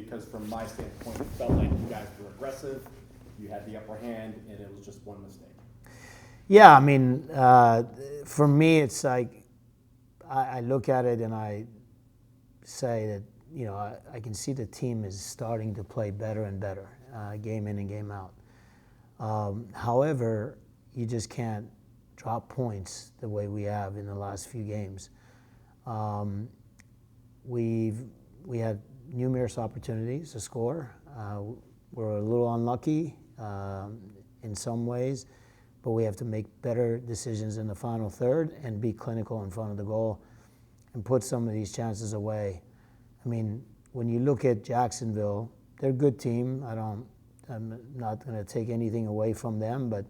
because from my standpoint, it felt like you guys were aggressive, you had the upper hand, and it was just one mistake. Yeah, I mean, for me, it's like I look at it and I say that, I can see the team is starting to play better and better, game in and game out. However, you just can't drop points the way we have in the last few games. We had numerous opportunities to score. We're a little unlucky in some ways, but we have to make better decisions in the final third and be clinical in front of the goal and put some of these chances away. I mean, when you look at Jacksonville, they're a good team. I'm not going to take anything away from them, but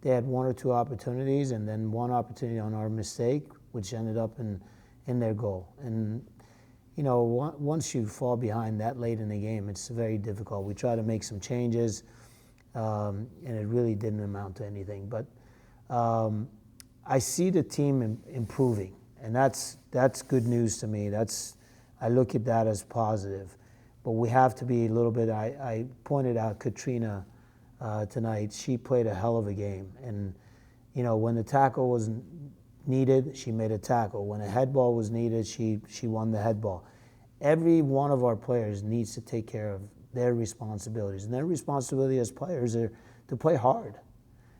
they had one or two opportunities and then one opportunity on our mistake, which ended up in their goal. And, once you fall behind that late in the game, it's very difficult. We try to make some changes, and it really didn't amount to anything. But I see the team improving, and that's good news to me. I look at that as positive. But we have to be a little bit, I pointed out Katrina tonight. She played a hell of a game. And, when the tackle was needed, she made a tackle. When a head ball was needed, she won the head ball. Every one of our players needs to take care of their responsibilities. And their responsibility as players are to play hard.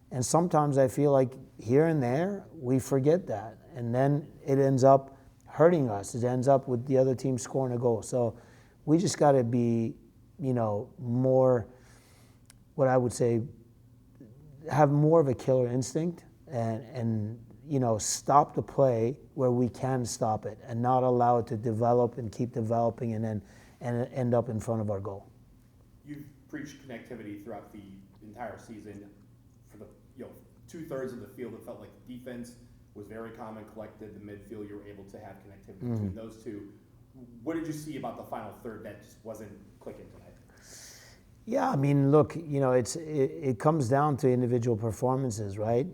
And sometimes I feel like here and there, we forget that. And then it ends up hurting us. It ends up with the other team scoring a goal. So we just got to be, more, what I would say, have more of a killer instinct and stop the play where we can stop it and not allow it to develop and keep developing and end up in front of our goal. You've preached connectivity throughout the entire season. For the 2/3 of the field, it felt like the defense was very calm and collected. The midfield, you were able to have connectivity between those two. What did you see about the final third that just wasn't clicking tonight? Yeah, I mean, look, it comes down to individual performances, right?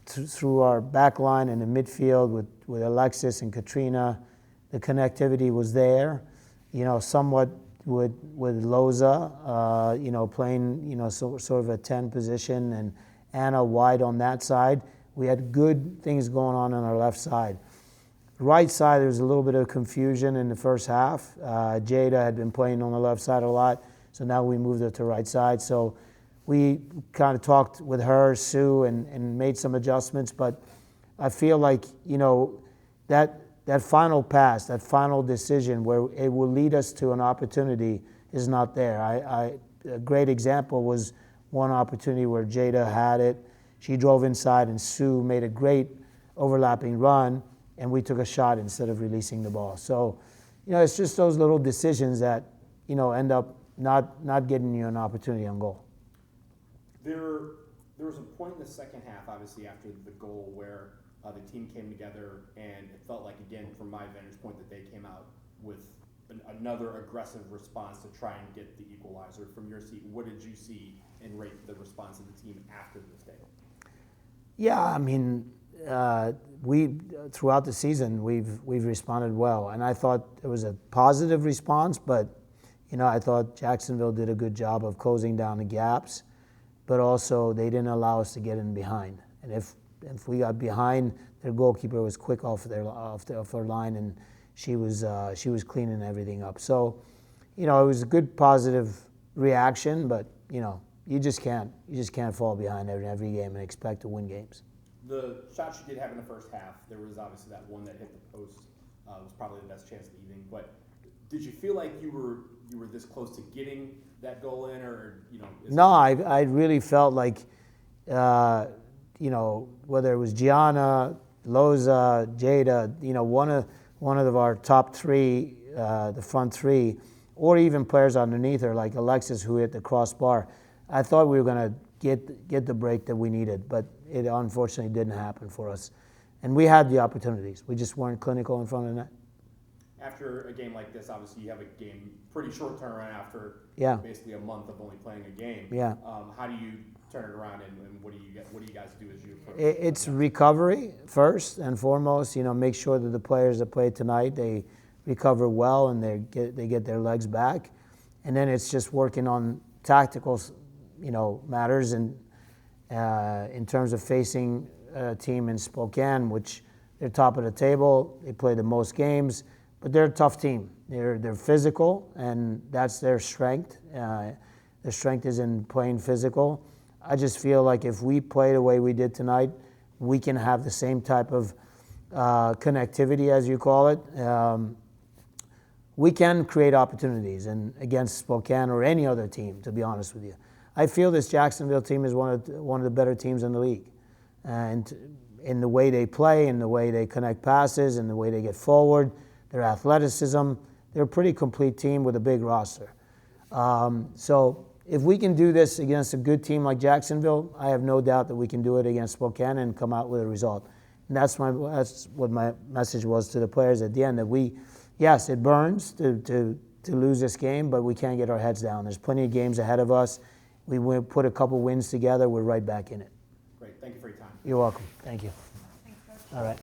Through our back line in the midfield with Alexis and Katrina, the connectivity was there. Somewhat with Loza, playing, sort of a 10 position, and Anna wide on that side. We had good things going on our left side. Right side, there was a little bit of confusion in the first half. Jada had been playing on the left side a lot, so now we moved her to right side. So we kind of talked with her, Sue, and made some adjustments. But I feel like, that final pass, that final decision where it will lead us to an opportunity is not there. A great example was one opportunity where Jada had it. She drove inside, and Sue made a great overlapping run, and we took a shot instead of releasing the ball. So, it's just those little decisions that, end up not getting you an opportunity on goal. There was a point in the second half, obviously, after the goal where the team came together, and it felt like, again, from my vantage point, that they came out with another aggressive response to try and get the equalizer. From your seat, what did you see and rate the response of the team after the mistake? Yeah, I mean, we throughout the season we've responded well, and I thought it was a positive response. But I thought Jacksonville did a good job of closing down the gaps, but also they didn't allow us to get in behind. And if we got behind, their goalkeeper was quick off their line, and she was cleaning everything up. So, it was a good positive reaction, but you just can't fall behind every game and expect to win games. The shots you did have in the first half, there was obviously that one that hit the post. Was probably the best chance of the evening. But did you feel like you were this close to getting that goal in, or No, I really felt like, whether it was Gianna, Loza, Jada, one of our top three, the front three, or even players underneath her like Alexis, who hit the crossbar. I thought we were going to get the break that we needed, but it unfortunately didn't happen for us. And we had the opportunities. We just weren't clinical in front of the net. After a game like this, obviously you have a game pretty short turnaround after basically a month of only playing a game. Yeah. How do you turn it around, and what do you guys do as you approach? It's recovery first and foremost. Make sure that the players that played tonight, they recover well and they get their legs back. And then it's just working on tactical, matters and in terms of facing a team in Spokane, which they're top of the table. They play the most games, but they're a tough team. They're physical, and that's their strength. Their strength is in playing physical. I just feel like if we play the way we did tonight, we can have the same type of connectivity, as you call it. We can create opportunities, and against Spokane or any other team, to be honest with you. I feel this Jacksonville team is one of the better teams in the league. And in the way they play, in the way they connect passes, in the way they get forward, their athleticism, they're a pretty complete team with a big roster. So if we can do this against a good team like Jacksonville, I have no doubt that we can do it against Spokane and come out with a result. And that's what my message was to the players at the end, that yes, it burns to lose this game, but we can't get our heads down. There's plenty of games ahead of us. We put a couple wins together, we're right back in it. Great, thank you for your time. You're welcome. Thank you. Thanks, Coach. All right.